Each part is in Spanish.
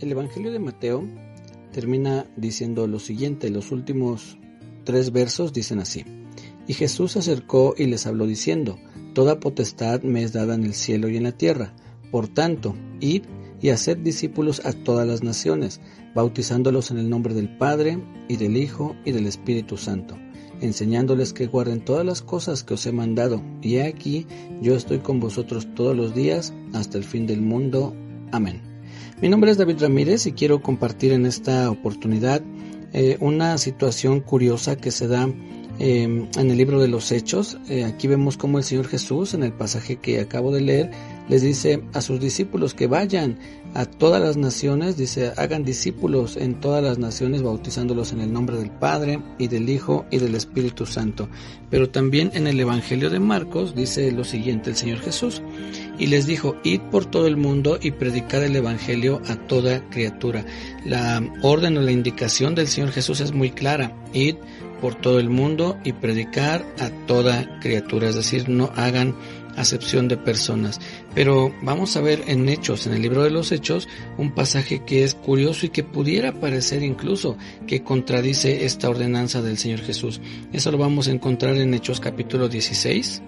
El Evangelio de Mateo termina diciendo lo siguiente, los últimos 3 versos dicen así: Y Jesús se acercó y les habló diciendo: Toda potestad me es dada en el cielo y en la tierra. Por tanto, id y haced discípulos a todas las naciones, bautizándolos en el nombre del Padre, y del Hijo, y del Espíritu Santo, enseñándoles que guarden todas las cosas que os he mandado. Y he aquí, yo estoy con vosotros todos los días, hasta el fin del mundo. Amén. Mi nombre es David Ramírez y quiero compartir en esta oportunidad una situación curiosa que se da en el libro de los Hechos. Aquí vemos cómo el Señor Jesús, en el pasaje que acabo de leer, les dice a sus discípulos que vayan a todas las naciones, dice, hagan discípulos en todas las naciones, bautizándolos en el nombre del Padre, y del Hijo, y del Espíritu Santo. Pero también en el Evangelio de Marcos dice lo siguiente el Señor Jesús: y les dijo, id por todo el mundo y predicad el Evangelio a toda criatura. La orden o la indicación del Señor Jesús es muy clara: id por todo el mundo y predicar a toda criatura, es decir, no hagan acepción de personas. Pero vamos a ver en Hechos, en el libro de los Hechos, un pasaje que es curioso y que pudiera parecer incluso que contradice esta ordenanza del Señor Jesús. Eso lo vamos a encontrar en Hechos capítulo 16,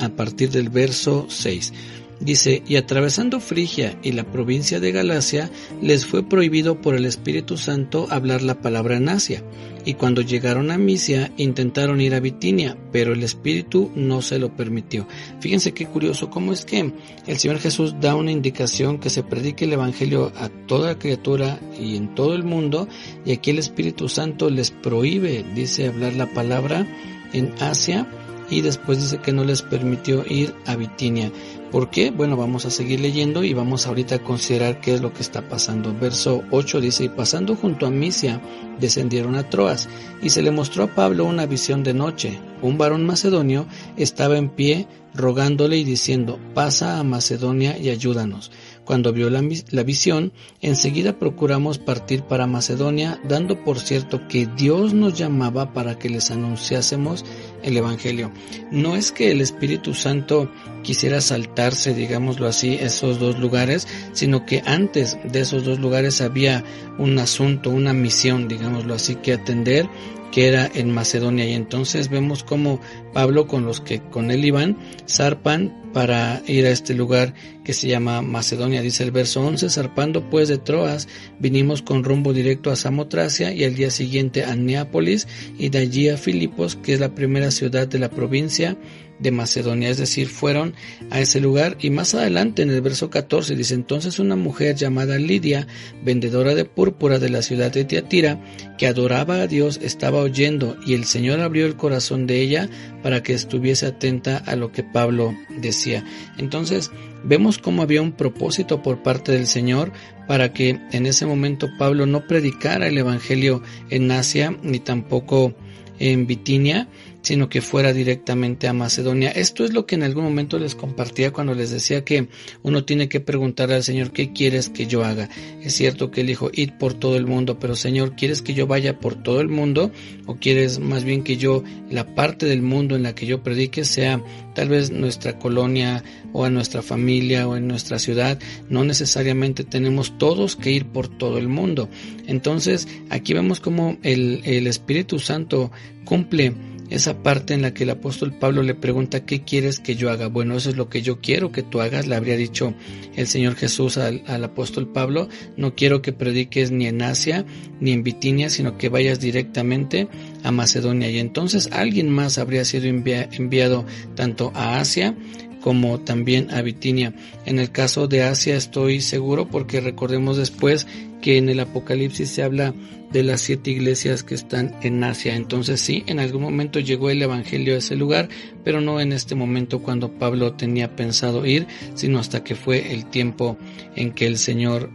a partir del verso 6. Dice: y atravesando Frigia y la provincia de Galacia, les fue prohibido por el Espíritu Santo hablar la palabra en Asia. Y cuando llegaron a Misia, intentaron ir a Bitinia, pero el Espíritu no se lo permitió. Fíjense qué curioso, cómo es que el Señor Jesús da una indicación que se predique el Evangelio a toda criatura y en todo el mundo, y aquí el Espíritu Santo les prohíbe, dice, hablar la palabra en Asia, y después dice que no les permitió ir a Bitinia. ¿Por qué? Bueno, vamos a seguir leyendo y vamos ahorita a considerar qué es lo que está pasando. Verso 8 dice: y pasando junto a Misia, descendieron a Troas, y se le mostró a Pablo una visión de noche. Un varón macedonio estaba en pie, rogándole y diciendo: pasa a Macedonia y ayúdanos. Cuando vio la visión, enseguida procuramos partir para Macedonia, dando por cierto que Dios nos llamaba para que les anunciásemos el Evangelio. No es que el Espíritu Santo quisiera saltarse, digámoslo así, esos 2 lugares, sino que antes de esos 2 lugares había un asunto, una misión, digámoslo así, que atender, que era en Macedonia. Y entonces vemos cómo Pablo, con los que con él iban, zarpan para ir a este lugar que se llama Macedonia. Dice el verso 11: zarpando pues de Troas, vinimos con rumbo directo a Samotracia, y al día siguiente a Neápolis, y de allí a Filipos, que es la primera ciudad de la provincia de Macedonia. Es decir, fueron a ese lugar. Y más adelante en el verso 14 dice: entonces una mujer llamada Lidia, vendedora de púrpura de la ciudad de Tiatira, que adoraba a Dios, estaba oyendo, y el Señor abrió el corazón de ella para que estuviese atenta a lo que Pablo decía. Entonces vemos cómo había un propósito por parte del Señor para que en ese momento Pablo no predicara el Evangelio en Asia ni tampoco en Bitinia, sino que fuera directamente a Macedonia. Esto es lo que en algún momento les compartía cuando les decía que uno tiene que preguntar al Señor: ¿qué quieres que yo haga? Es cierto que él dijo: id por todo el mundo, pero Señor, ¿quieres que yo vaya por todo el mundo? ¿O quieres más bien que yo, la parte del mundo en la que yo predique, sea tal vez nuestra colonia o a nuestra familia o en nuestra ciudad? No necesariamente tenemos todos que ir por todo el mundo. Entonces aquí vemos cómo el Espíritu Santo cumple esa parte en la que el apóstol Pablo le pregunta: ¿qué quieres que yo haga? Bueno, eso es lo que yo quiero que tú hagas, le habría dicho el Señor Jesús al apóstol Pablo. No quiero que prediques ni en Asia ni en Bitinia, sino que vayas directamente a Macedonia. Y entonces alguien más habría sido enviado tanto a Asia como también a Bitinia. En el caso de Asia estoy seguro, porque recordemos después que en el Apocalipsis se habla de las 7 iglesias que están en Asia. Entonces sí, en algún momento llegó el Evangelio a ese lugar, pero no en este momento cuando Pablo tenía pensado ir, sino hasta que fue el tiempo en que el Señor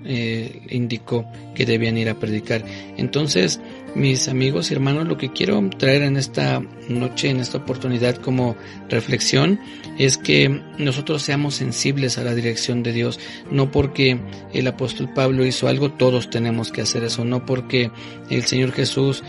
indicó que debían ir a predicar. Entonces, mis amigos y hermanos, lo que quiero traer en esta noche, en esta oportunidad como reflexión, es que nosotros seamos sensibles a la dirección de Dios. No porque el apóstol Pablo hizo algo, todos tenemos que hacer eso. No porque el Señor Jesús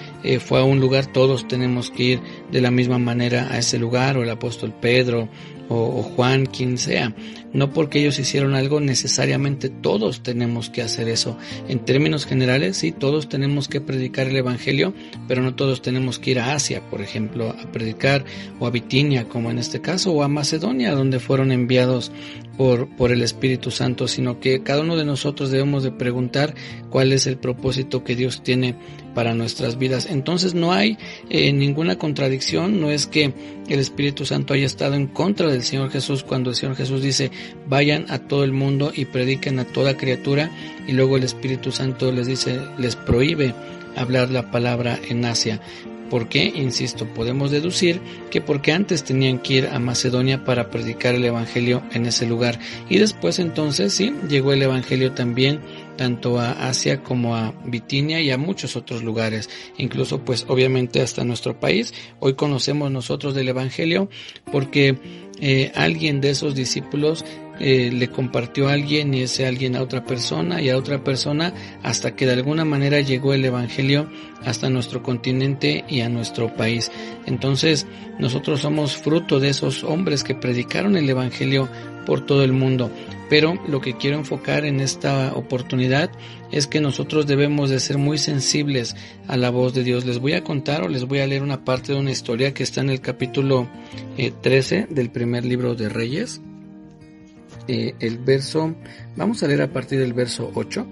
fue a un lugar, todos tenemos que ir de la misma manera a ese lugar, o el apóstol Pedro, o Juan, quien sea. No porque ellos hicieron algo, necesariamente todos tenemos que hacer eso. En términos generales, sí, todos tenemos que predicar el Evangelio, pero no todos tenemos que ir a Asia, por ejemplo, a predicar, o a Bitinia, como en este caso, o a Macedonia, donde fueron enviados por el Espíritu Santo, sino que cada uno de nosotros debemos de preguntar cuál es el propósito que Dios tiene para nuestras vidas. Entonces no hay ninguna contradicción, no es que el Espíritu Santo haya estado en contra del Señor Jesús cuando el Señor Jesús dice vayan a todo el mundo y prediquen a toda criatura, y luego el Espíritu Santo les dice, les prohíbe hablar la palabra en Asia. ¿Por qué? Insisto, podemos deducir que porque antes tenían que ir a Macedonia para predicar el Evangelio en ese lugar, y después entonces sí, llegó el Evangelio también tanto a Asia como a Bitinia y a muchos otros lugares, incluso pues obviamente hasta nuestro país. Hoy conocemos nosotros del Evangelio porque alguien de esos discípulos le compartió a alguien, y ese alguien a otra persona y a otra persona, hasta que de alguna manera llegó el Evangelio hasta nuestro continente y a nuestro país. Entonces nosotros somos fruto de esos hombres que predicaron el Evangelio por todo el mundo. Pero lo que quiero enfocar en esta oportunidad es que nosotros debemos de ser muy sensibles a la voz de Dios. Les voy a contar o les voy a leer una parte de una historia que está en el capítulo 13 del primer libro de Reyes. Vamos a leer a partir del verso 8.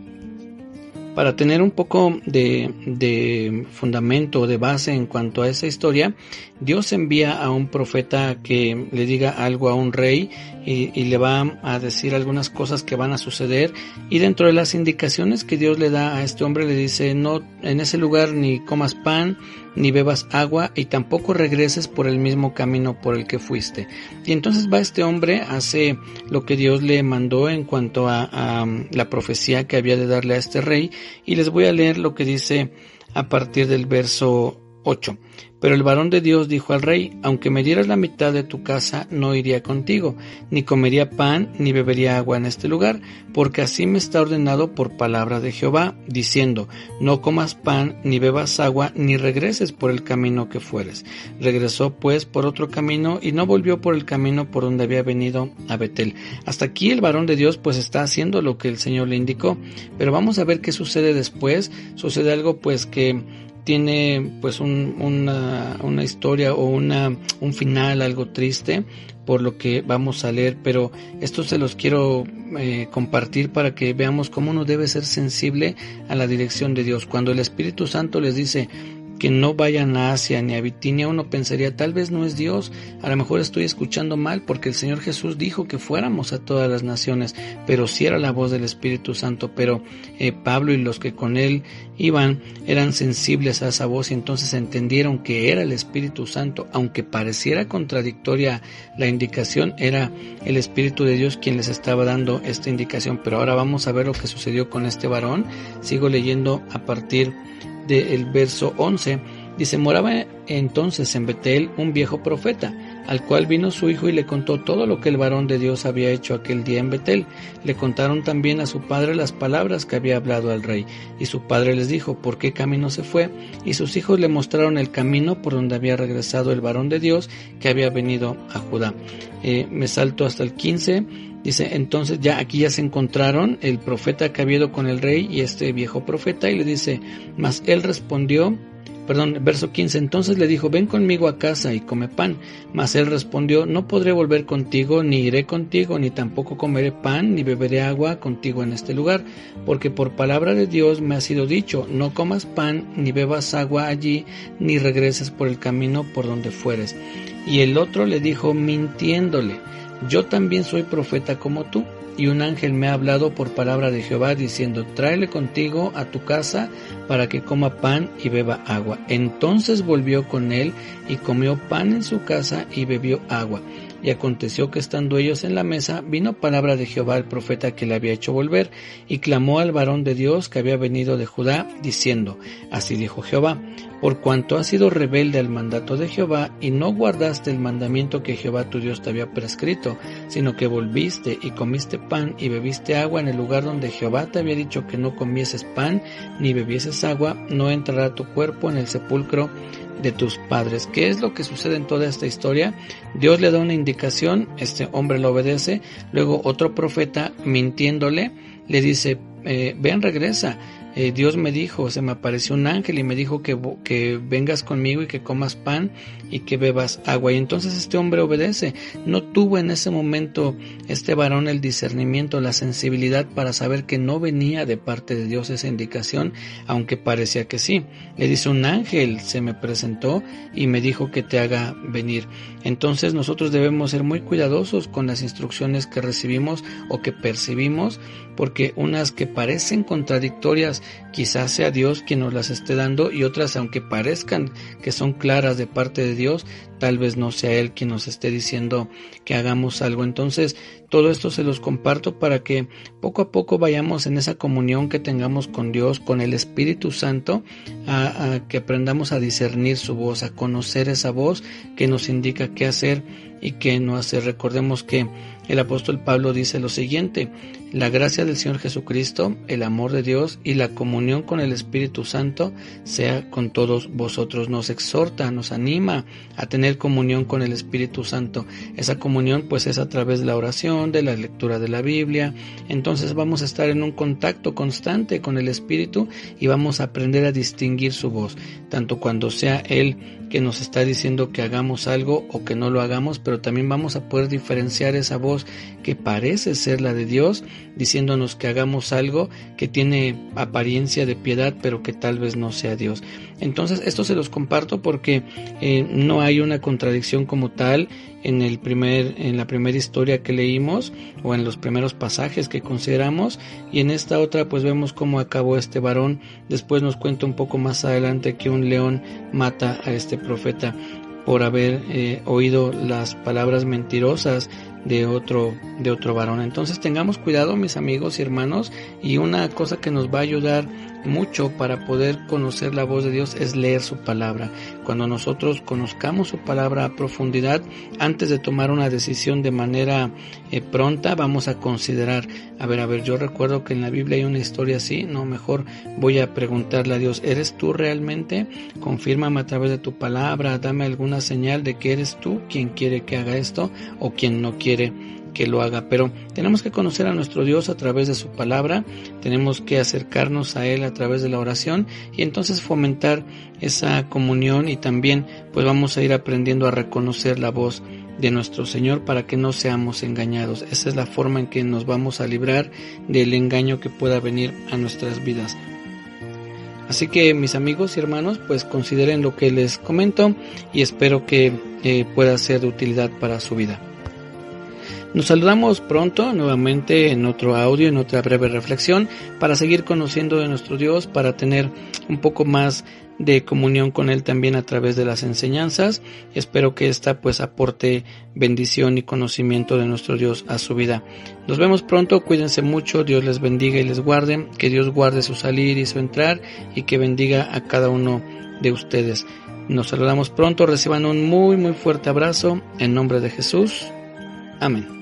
Para tener un poco de fundamento, de base en cuanto a esa historia, Dios envía a un profeta que le diga algo a un rey y le va a decir algunas cosas que van a suceder, y dentro de las indicaciones que Dios le da a este hombre le dice, no, en ese lugar ni comas pan, ni bebas agua, y tampoco regreses por el mismo camino por el que fuiste. Y entonces va este hombre, hace lo que Dios le mandó en cuanto a la profecía que había de darle a este rey, y les voy a leer lo que dice a partir del verso 8. Pero el varón de Dios dijo al rey, aunque me dieras la mitad de tu casa, no iría contigo, ni comería pan, ni bebería agua en este lugar, porque así me está ordenado por palabra de Jehová, diciendo, no comas pan, ni bebas agua, ni regreses por el camino que fueres. Regresó pues por otro camino, y no volvió por el camino por donde había venido a Betel. Hasta aquí el varón de Dios pues está haciendo lo que el Señor le indicó, pero vamos a ver qué sucede después. Sucede algo pues que tiene pues una historia o un final algo triste, por lo que vamos a leer, pero esto se los quiero compartir para que veamos cómo uno debe ser sensible a la dirección de Dios. Cuando el Espíritu Santo les dice que no vayan a Asia ni a Bitinia, uno pensaría, tal vez no es Dios, a lo mejor estoy escuchando mal, porque el Señor Jesús dijo que fuéramos a todas las naciones, pero sí era la voz del Espíritu Santo. Pero Pablo y los que con él iban eran sensibles a esa voz, y entonces entendieron que era el Espíritu Santo. Aunque pareciera contradictoria la indicación, era el Espíritu de Dios quien les estaba dando esta indicación. Pero ahora vamos a ver lo que sucedió con este varón. Sigo leyendo a partir del verso 11, dice, moraba entonces en Betel un viejo profeta, al cual vino su hijo y le contó todo lo que el varón de Dios había hecho aquel día en Betel. Le contaron también a su padre las palabras que había hablado al rey, y su padre les dijo por qué camino se fue, y sus hijos le mostraron el camino por donde había regresado el varón de Dios que había venido a Judá. Me salto hasta el 15. Dice, entonces aquí ya se encontraron el profeta que había ido con el rey y este viejo profeta, y le dice, mas él respondió, verso 15, entonces le dijo, ven conmigo a casa y come pan. Mas él respondió, no podré volver contigo, ni iré contigo, ni tampoco comeré pan, ni beberé agua contigo en este lugar, porque por palabra de Dios me ha sido dicho, no comas pan, ni bebas agua allí, ni regreses por el camino por donde fueres. Y el otro le dijo, mintiéndole, yo también soy profeta como tú, y un ángel me ha hablado por palabra de Jehová, diciendo, tráele contigo a tu casa para que coma pan y beba agua. Entonces volvió con él y comió pan en su casa y bebió agua. Y aconteció que estando ellos en la mesa, vino palabra de Jehová al profeta que le había hecho volver, y clamó al varón de Dios que había venido de Judá, diciendo, así dijo Jehová, por cuanto has sido rebelde al mandato de Jehová, y no guardaste el mandamiento que Jehová tu Dios te había prescrito, sino que volviste y comiste pan y bebiste agua en el lugar donde Jehová te había dicho que no comieses pan ni bebieses agua, no entrará tu cuerpo en el sepulcro de tus padres. ¿Qué es lo que sucede en toda esta historia? Dios le da una indicación, este hombre lo obedece, luego otro profeta, mintiéndole, le dice, ven, regresa. Dios me dijo, se me apareció un ángel y me dijo que vengas conmigo y que comas pan y que bebas agua. Y entonces este hombre obedece. No tuvo en ese momento este varón el discernimiento, la sensibilidad para saber que no venía de parte de Dios esa indicación, aunque parecía que sí. Le dice, un ángel se me presentó y me dijo que te haga venir. Entonces nosotros debemos ser muy cuidadosos con las instrucciones que recibimos o que percibimos, porque unas que parecen contradictorias, quizás sea Dios quien nos las esté dando, y otras, aunque parezcan que son claras de parte de Dios, tal vez no sea Él quien nos esté diciendo que hagamos algo. Entonces, todo esto se los comparto para que poco a poco vayamos en esa comunión que tengamos con Dios, con el Espíritu Santo, a que aprendamos a discernir su voz, a conocer esa voz que nos indica qué hacer y qué no hacer. Recordemos que el apóstol Pablo dice lo siguiente: la gracia del Señor Jesucristo, el amor de Dios y la comunión con el Espíritu Santo sea con todos vosotros. Nos exhorta, nos anima a tener comunión con el Espíritu Santo. Esa comunión pues es a través de la oración, de la lectura de la Biblia. Entonces vamos a estar en un contacto constante con el Espíritu y vamos a aprender a distinguir su voz, tanto cuando sea Él que nos está diciendo que hagamos algo o que no lo hagamos, pero también vamos a poder diferenciar esa voz que parece ser la de Dios, diciéndonos que hagamos algo que tiene apariencia de piedad, pero que tal vez no sea Dios. Entonces esto se los comparto porque no hay una contradicción como tal en la primera historia que leímos o en los primeros pasajes que consideramos, y en esta otra pues vemos cómo acabó este varón. Después nos cuenta un poco más adelante que un león mata a este profeta por haber oído las palabras mentirosas de otro varón. Entonces tengamos cuidado, mis amigos y hermanos, y una cosa que nos va a ayudar mucho para poder conocer la voz de Dios es leer su palabra. Cuando nosotros conozcamos su palabra a profundidad, antes de tomar una decisión de manera pronta, vamos a considerar, a ver, yo recuerdo que en la Biblia hay una historia así, no, mejor voy a preguntarle a Dios, ¿eres tú realmente? Confírmame a través de tu palabra, dame alguna señal de que eres tú quien quiere que haga esto o quien no quiere que lo haga. Pero tenemos que conocer a nuestro Dios a través de su palabra, tenemos que acercarnos a Él a través de la oración y entonces fomentar esa comunión, y también pues vamos a ir aprendiendo a reconocer la voz de nuestro Señor para que no seamos engañados. Esa es la forma en que nos vamos a librar del engaño que pueda venir a nuestras vidas. Así que, mis amigos y hermanos, pues consideren lo que les comento y espero que pueda ser de utilidad para su vida. Nos saludamos pronto nuevamente en otro audio, en otra breve reflexión, para seguir conociendo de nuestro Dios, para tener un poco más de comunión con Él también a través de las enseñanzas. Espero que esta pues aporte bendición y conocimiento de nuestro Dios a su vida. Nos vemos pronto, cuídense mucho, Dios les bendiga y les guarde, que Dios guarde su salir y su entrar y que bendiga a cada uno de ustedes. Nos saludamos pronto, reciban un muy fuerte abrazo en nombre de Jesús. Amén.